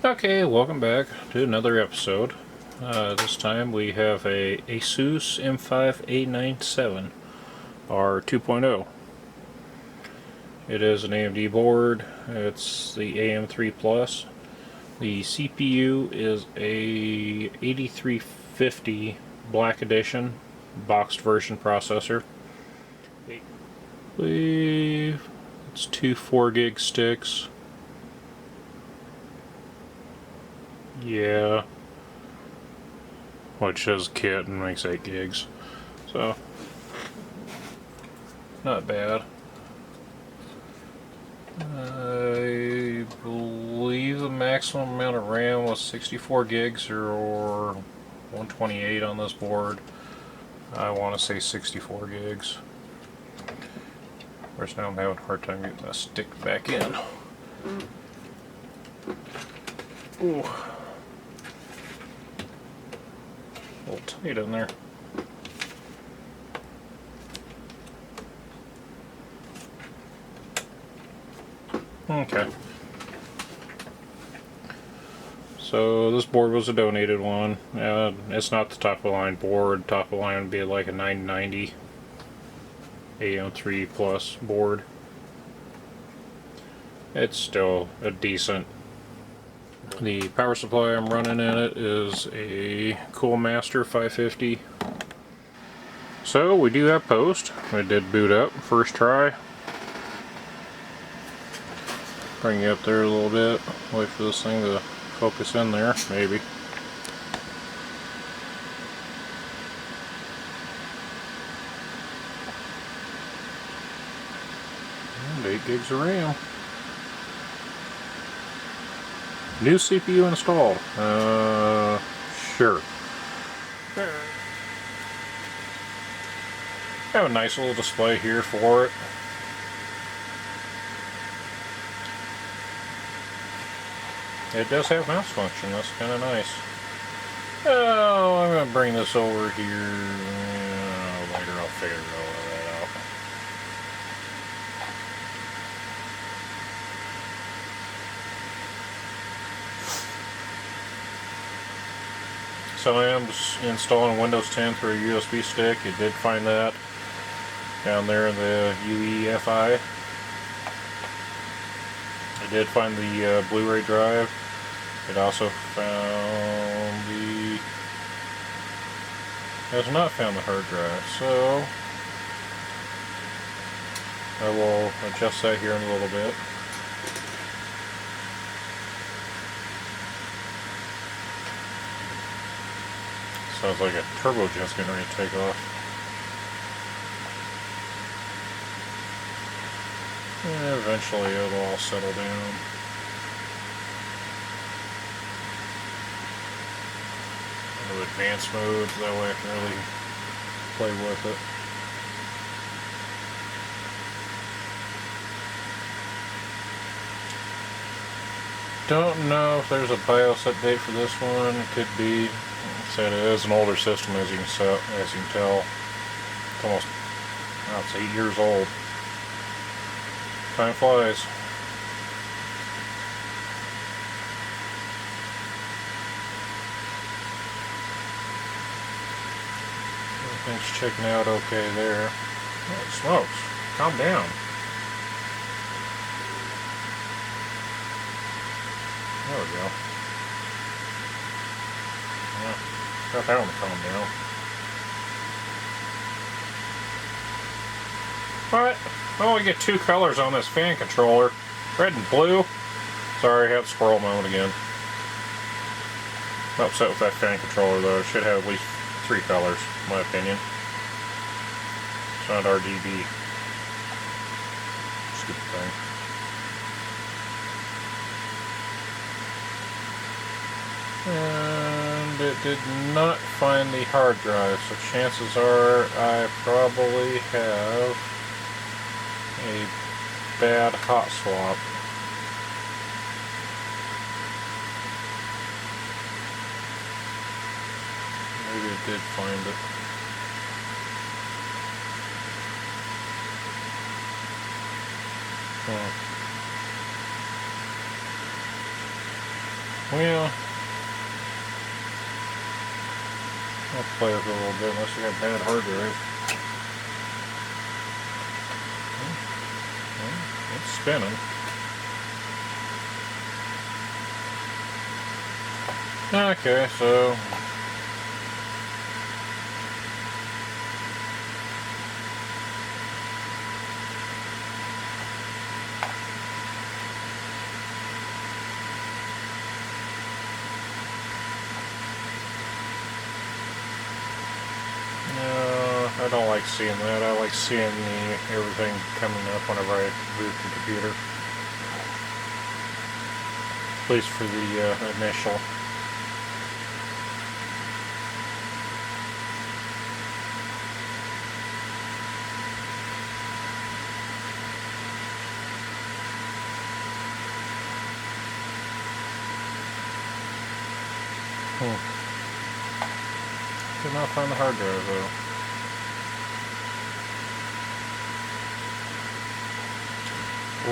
Okay, welcome back to another episode. This time we have a Asus M5 897 R 2.0. It is an AMD board. It's the AM3 Plus. The CPU is a 8350 Black Edition boxed version processor. I believe it's two 4 gig sticks. Yeah. Well, it shows kit and makes 8 gigs. So, not bad. I believe the maximum amount of RAM was 64 gigs or 128 on this board. I want to say 64 gigs. Of course, now I'm having a hard time getting that stick back in. Ooh. A little tight in there. Okay. So this board was a donated one. It's not the top of the line board. Top of the line would be like a 990 AM3 Plus board. It's still a decent. The power supply I'm running in it is a Coolmaster 550. So we do have post. It did boot up first try. Bring you up there a little bit. Wait for this thing to focus in there, maybe. And 8 gigs of RAM. New CPU installed. Sure. Have a nice little display here for it. It does have mouse function. That's kind of nice. Oh, I'm going to bring this over here. Later I'll figure all that out. So I am installing Windows 10 through a USB stick. You did find that down there in the UEFI. I did find the Blu-ray drive. It also found the... has not found the hard drive, so I will adjust that here in a little bit. Sounds like a turbo jet's getting ready to take off. Yeah, eventually it'll all settle down. Go advanced mode, so that way I can really play with it. Don't know if there's a BIOS update for this one. It could be. Like I said, it is an older system, as you can tell. It's almost, oh, it's 8 years old. Time flies. Everything's checking out okay there. Oh, smokes. Calm down. There we go. Yeah, got that one to calm down. Alright, well, we get two colors on this fan controller. Red and blue. Sorry, I had squirrel moment again. I'm upset with that fan controller though. It should have at least 3 colors, in my opinion. It's not RGB. Stupid thing. And it did not find the hard drive, so chances are I probably have a bad hot swap. Maybe it did find it. Well, I'll play with it a little bit unless you got bad hard drive. Well, it's spinning. Okay, so I don't like seeing that. I like seeing everything coming up whenever I boot the computer. At least for the initial. Did not find the hard drive though.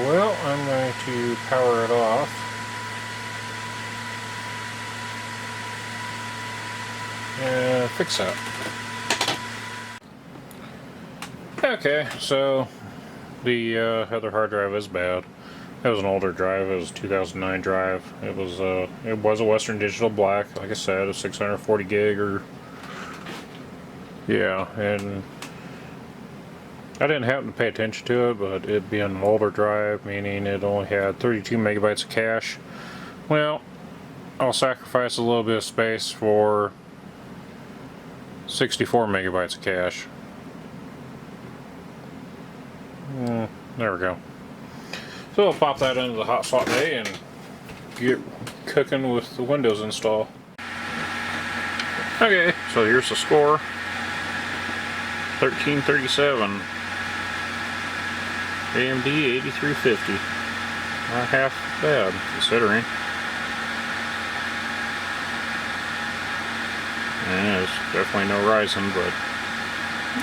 Well, I'm going to power it off. And fix that. Okay, so the other hard drive is bad. It was an older drive. It was a 2009 drive. It was a Western Digital Black. Like I said, a 640 gig or yeah, and I didn't happen to pay attention to it, but it being an older drive, meaning it only had 32 megabytes of cache. Well, I'll sacrifice a little bit of space for 64 megabytes of cache. There we go. So I'll pop that into the hot swap bay and get cooking with the Windows install. Okay, so here's the score. 1337. AMD 8350. Not half bad, considering. And it's definitely no Ryzen, but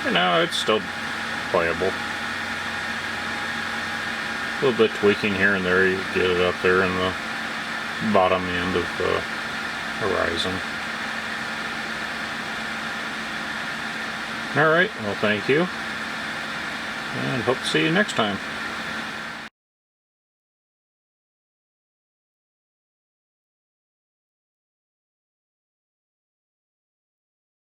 you know, it's still playable. A little bit tweaking here and there, you get it up there in the bottom end of the horizon. Alright, well thank you, and hope to see you next time.